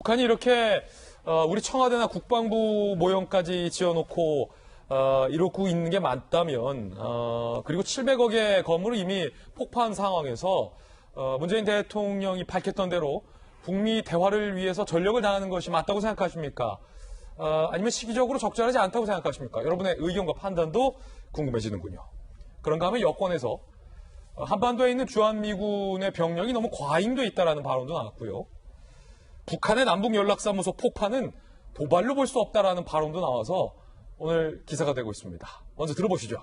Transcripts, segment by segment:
북한이 이렇게 우리 청와대나 국방부 모형까지 지어놓고 이러고 있는 게 맞다면 그리고 700억의 건물을 이미 폭파한 상황에서 문재인 대통령이 밝혔던 대로 북미 대화를 위해서 전력을 다하는 것이 맞다고 생각하십니까? 아니면 시기적으로 적절하지 않다고 생각하십니까? 여러분의 의견과 판단도 궁금해지는군요. 그런가 하면 여권에서 한반도에 있는 주한미군의 병력이 너무 과잉돼 있다는 발언도 나왔고요. 북한의 남북연락사무소 폭파는 도발로 볼 수 없다라는 발언도 나와서 오늘 기사가 되고 있습니다. 먼저 들어보시죠.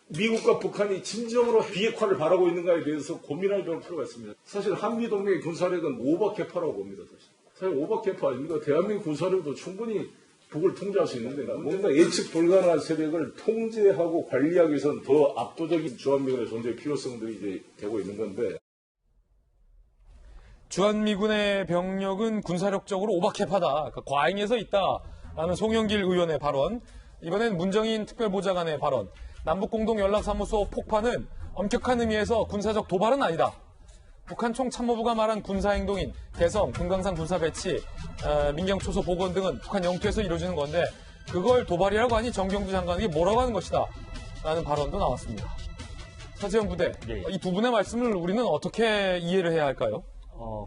미국과 북한이 진정으로 비핵화를 바라고 있는가에 대해서 고민할 필요가 있습니다. 사실 한미동맹의 군사력은 오버캐파라고 봅니다. 사실 오버캐파 아닙니다. 대한민국 군사력도 충분히 북을 통제할 수 있는데 뭔가 예측 불가능한 세력을 통제하고 관리하기 위해서는 더 압도적인 주한미군의 존재의 필요성들이 이제 되고 있는 건데, 주한미군의 병력은 군사력적으로 오버캐파다, 그러니까 과잉해서 있다라는 송영길 의원의 발언, 이번엔 문정인 특별보좌관의 발언, 남북공동연락사무소 폭파는 엄격한 의미에서 군사적 도발은 아니다. 북한 총참모부가 말한 군사행동인 개성, 금강산 군사 배치, 민경 초소 복원 등은 북한 영토에서 이루어지는 건데 그걸 도발이라고 하니 정경두 장관이 뭐라고 하는 것이다 라는 발언도 나왔습니다. 서재영 부대, 이 두 분의 말씀을 우리는 어떻게 이해를 해야 할까요?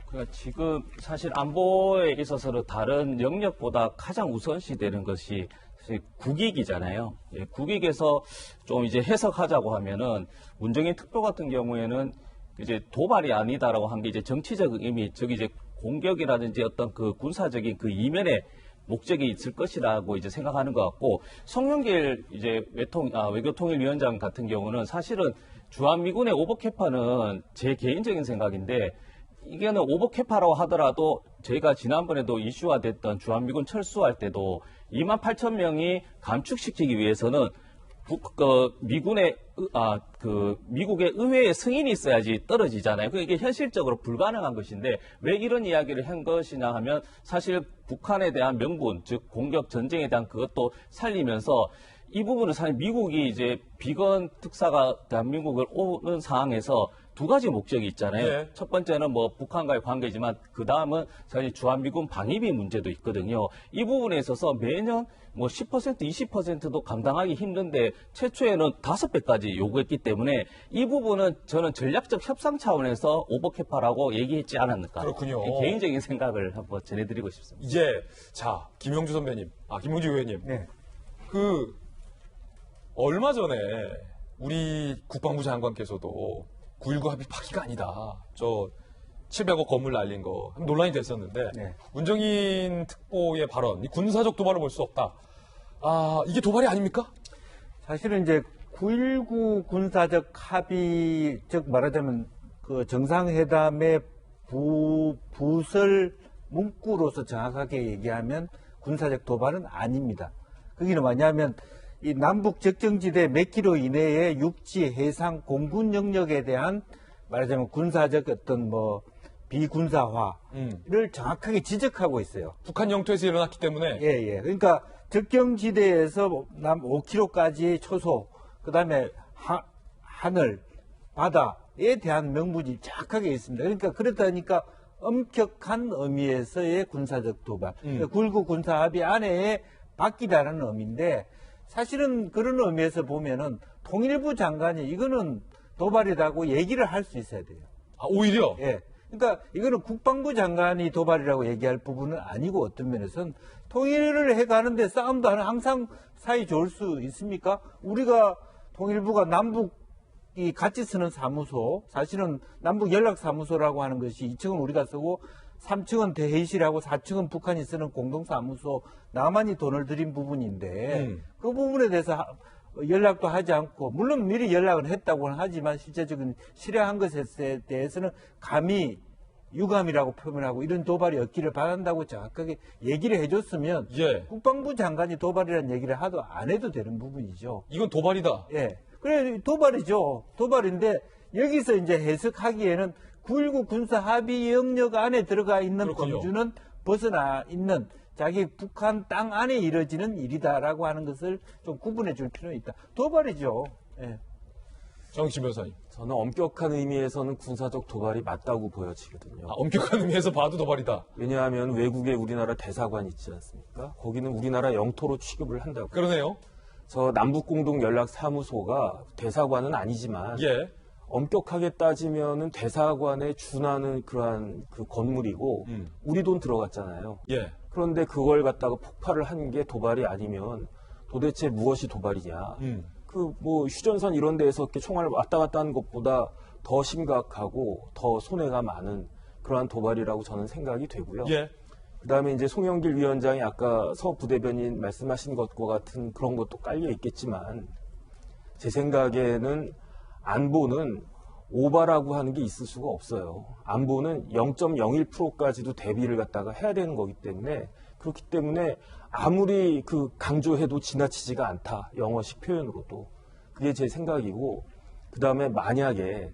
그러니까 지금 사실 안보에 있어서는 다른 영역보다 가장 우선시되는 것이 사실 국익이잖아요. 예, 국익에서 좀 이제 해석하자고 하면은 문정인 특보 같은 경우에는 이제 도발이 아니다라고 한 게 이제 정치적 의미, 즉 이제 공격이라든지 어떤 그 군사적인 그 이면에 목적이 있을 것이라고 이제 생각하는 것 같고, 송영길 이제 외교통일위원장 같은 경우는 사실은 주한미군의 오버캐파는 제 개인적인 생각인데, 이게는 오버캐파라고 하더라도 저희가 지난번에도 이슈화됐던 주한미군 철수할 때도 28,000명이 감축시키기 위해서는 미국의 의회의 승인이 있어야지 떨어지잖아요. 이게 현실적으로 불가능한 것인데 왜 이런 이야기를 한 것이냐 하면 사실 북한에 대한 명분, 즉 공격 전쟁에 대한 그것도 살리면서 이 부분은 사실 미국이 이제 비건 특사가 대한민국을 오는 상황에서 두 가지 목적이 있잖아요. 네. 첫 번째는 뭐 북한과의 관계지만 그 다음은 사실 주한미군 방위비 문제도 있거든요. 이 부분에 있어서 매년 뭐 10%, 20%도 감당하기 힘든데 최초에는 5배까지 요구했기 때문에 이 부분은 저는 전략적 협상 차원에서 오버캐파라고 얘기했지 않았을까. 그렇군요. 개인적인 생각을 한번 전해드리고 싶습니다. 이제 김용주 선배님, 김용주 의원님, 네. 얼마 전에 우리 국방부 장관께서도 9.19 합의 파기가 아니다, 저 700억 건물 날린 거 논란이 됐었는데, 네. 문정인 특보의 발언, 이 군사적 도발을 볼 수 없다. 이게 도발이 아닙니까? 사실은 이제 9.19 군사적 합의, 즉 말하자면 그 정상회담의 부설 문구로서 정확하게 얘기하면 군사적 도발은 아닙니다. 그게 뭐냐면 이 남북 적정지대 몇 킬로 이내의 육지, 해상, 공군 영역에 대한 말하자면 군사적 어떤 비군사화를 정확하게 지적하고 있어요. 북한 영토에서 일어났기 때문에. 예. 그러니까 적경지대에서 남 5km까지의 초소, 그 다음에 하늘, 바다에 대한 명분이 정확하게 있습니다. 그러니까 그렇다니까 엄격한 의미에서의 군사적 도발. 9.19 군사합의 안에 바뀌다는 의미인데, 사실은 그런 의미에서 보면은 통일부 장관이 이거는 도발이라고 얘기를 할 수 있어야 돼요. 오히려? 예. 그러니까 이거는 국방부 장관이 도발이라고 얘기할 부분은 아니고, 어떤 면에서는 통일을 해가는데 싸움도 항상 사이 좋을 수 있습니까? 우리가 통일부가 남북이 같이 쓰는 사무소, 사실은 남북연락사무소라고 하는 것이 2층은 우리가 쓰고 3층은 대회의실하고 4층은 북한이 쓰는 공동사무소, 남한이 돈을 들인 부분인데 그 부분에 대해서 연락도 하지 않고, 물론 미리 연락은 했다고는 하지만 실제적인 실행한 것에 대해서는 감히 유감이라고 표현하고 이런 도발이 없기를 바란다고 정확하게 얘기를 해줬으면 국방부 장관이 도발이라는 얘기를 하도 안 해도 되는 부분이죠. 이건 도발이다. 예. 그래, 도발이죠. 도발인데 여기서 이제 해석하기에는 9.19 군사 합의 영역 안에 들어가 있는 범주는 벗어나 있는 자기 북한 땅 안에 이뤄지는 일이다라고 하는 것을 좀 구분해 줄 필요는 있다. 도발이죠. 예. 정익진 변호사님. 저는 엄격한 의미에서는 군사적 도발이 맞다고 보여지거든요. 엄격한 의미에서 봐도 도발이다. 왜냐하면 외국에 우리나라 대사관 있지 않습니까? 거기는 우리나라 영토로 취급을 한다고. 그러네요. 저 남북공동연락사무소가 대사관은 아니지만 예. 엄격하게 따지면은 대사관에 준하는 그러한 그 건물이고 우리 돈 들어갔잖아요. 예. 그런데 그걸 갖다가 폭발을 한 게 도발이 아니면 도대체 무엇이 도발이냐? 그 뭐 휴전선 이런 데에서 이렇게 총알 왔다 갔다 하는 것보다 더 심각하고 더 손해가 많은 그러한 도발이라고 저는 생각이 되고요. 예. 그다음에 이제 송영길 위원장이 아까 서 부대변인 말씀하신 것과 같은 그런 것도 깔려 있겠지만 제 생각에는 안보는 오바라고 하는 게 있을 수가 없어요. 안보는 0.01%까지도 대비를 갖다가 해야 되는 거기 때문에 그렇기 때문에 아무리 그 강조해도 지나치지가 않다. 영어식 표현으로도. 그게 제 생각이고 그다음에 만약에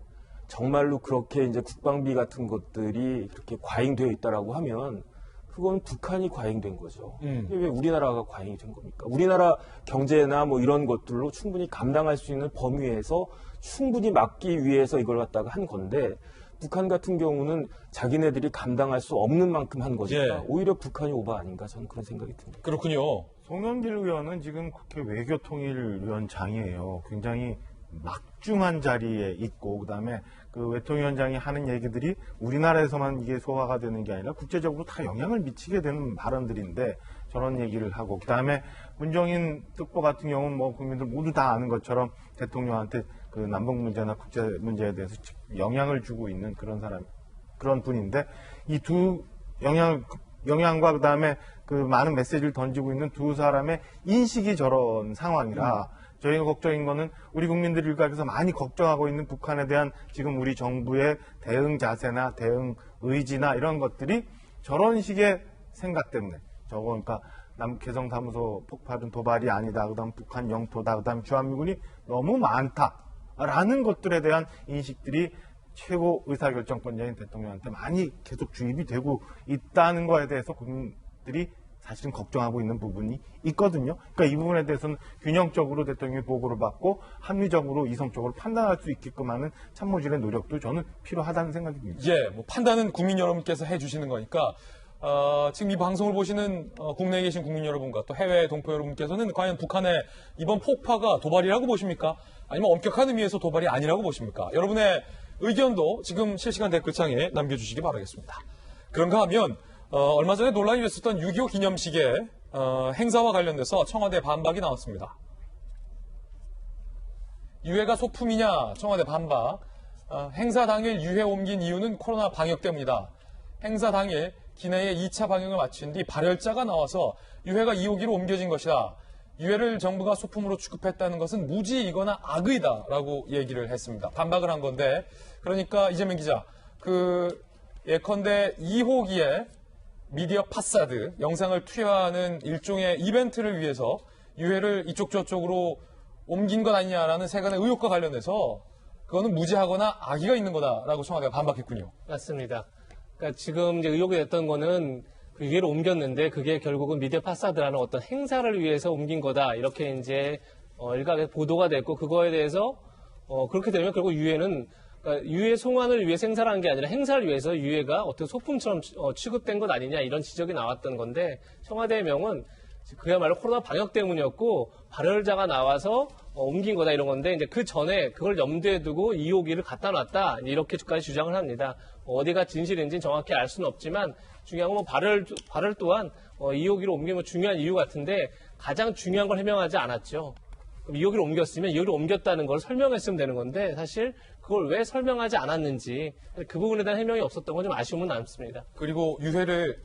정말로 그렇게 이제 국방비 같은 것들이 그렇게 과잉되어 있다라고 하면 그건 북한이 과잉된 거죠. 이게 왜 우리나라가 과잉이 된 겁니까? 우리나라 경제나 뭐 이런 것들로 충분히 감당할 수 있는 범위에서 충분히 막기 위해서 이걸 갖다가 한 건데 북한 같은 경우는 자기네들이 감당할 수 없는 만큼 한 거니까 예. 오히려 북한이 오바 아닌가 저는 그런 생각이 듭니다. 그렇군요. 송영길 의원은 지금 국회 외교통일위원장이에요. 굉장히 막중한 자리에 있고 그다음에 그 외통위원장이 하는 얘기들이 우리나라에서만 이게 소화가 되는 게 아니라 국제적으로 다 영향을 미치게 되는 발언들인데 저런 얘기를 하고 그다음에 문정인 특보 같은 경우는 뭐 국민들 모두 다 아는 것처럼 대통령한테 그 남북 문제나 국제 문제에 대해서 영향을 주고 있는 그런 사람 그런 분인데 이 두 영향과 그다음에 그 많은 메시지를 던지고 있는 두 사람의 인식이 저런 상황이라 저희가 걱정인 거는 우리 국민들 일각에서 많이 걱정하고 있는 북한에 대한 지금 우리 정부의 대응 자세나 대응 의지나 이런 것들이 저런 식의 생각 때문에 저거 그러니까 남개성사무소 폭발은 도발이 아니다. 그다음 북한 영토다. 그다음 주한미군이 너무 많다라는 것들에 대한 인식들이 최고 의사결정권자인 대통령한테 많이 계속 주입이 되고 있다는 거에 대해서 국민들이 사실은 걱정하고 있는 부분이 있거든요. 그러니까 이 부분에 대해서는 균형적으로 대통령이 보고를 받고 합리적으로 이성적으로 판단할 수 있게끔 하는 참모진의 노력도 저는 필요하다는 생각이 듭니다. 예, 뭐 판단은 국민 여러분께서 해주시는 거니까 지금 이 방송을 보시는 국내에 계신 국민 여러분과 또 해외 동포 여러분께서는 과연 북한의 이번 폭파가 도발이라고 보십니까? 아니면 엄격한 의미에서 도발이 아니라고 보십니까? 여러분의 의견도 지금 실시간 댓글창에 남겨주시기 바라겠습니다. 그런가 하면 얼마 전에 논란이 됐었던 6.25 기념식의 행사와 관련돼서 청와대 반박이 나왔습니다. 유해가 소품이냐 청와대 반박. 행사 당일 유해 옮긴 이유는 코로나 방역 때문이다. 행사 당일 기내에 2차 방역을 마친 뒤 발열자가 나와서 유해가 2호기로 옮겨진 것이다. 유해를 정부가 소품으로 취급했다는 것은 무지이거나 악의다라고 얘기를 했습니다. 반박을 한 건데 그러니까 이재명 기자 예컨대 2호기에 미디어 파사드 영상을 투여하는 일종의 이벤트를 위해서 유해를 이쪽 저쪽으로 옮긴 것 아니냐라는 세간의 의혹과 관련해서 그거는 무지하거나 악의가 있는 거다라고 청와대가 반박했군요. 맞습니다. 그러니까 지금 이제 의혹이 됐던 거는 그 유해를 옮겼는데 그게 결국은 미디어 파사드라는 어떤 행사를 위해서 옮긴 거다. 이렇게 이제 일각에 보도가 됐고 그거에 대해서 그렇게 되면 결국 유해는 그러니까 유해 송환을 위해 행사를 한 게 아니라 행사를 위해서 유해가 어떻게 소품처럼 취급된 것 아니냐 이런 지적이 나왔던 건데 청와대의 명은 그야말로 코로나 방역 때문이었고 발열자가 나와서 옮긴 거다 이런 건데 이제 그 전에 그걸 염두에 두고 2호기를 갖다 놨다 이렇게까지 주장을 합니다. 어디가 진실인지는 정확히 알 수는 없지만 중요한 건 발열 또한 2호기로 옮긴 건 중요한 이유 같은데 가장 중요한 걸 해명하지 않았죠. 그럼 2호기를 옮겼으면 2호기를 옮겼다는 걸 설명했으면 되는 건데 사실 그걸 왜 설명하지 않았는지 그 부분에 대한 해명이 없었던 건 좀 아쉬움은 남습니다. 그리고 유해를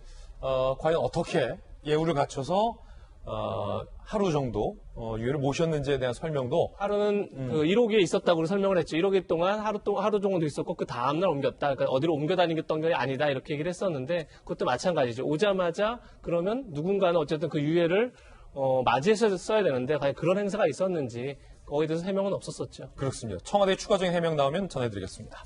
과연 어떻게 예우를 갖춰서 하루 정도 유해를 모셨는지에 대한 설명도 하루는 그 1호기에 있었다고 설명을 했죠. 1호기 동안 하루 정도 있었고 그 다음날 옮겼다. 그러니까 어디로 옮겨 다니겠던 게 아니다 이렇게 얘기를 했었는데 그것도 마찬가지죠. 오자마자 그러면 누군가는 어쨌든 그 유해를 맞이해서 써야 되는데 과연 그런 행사가 있었는지 거기에 대해서 해명은 없었었죠. 그렇습니다. 청와대 추가적인 해명 나오면 전해드리겠습니다.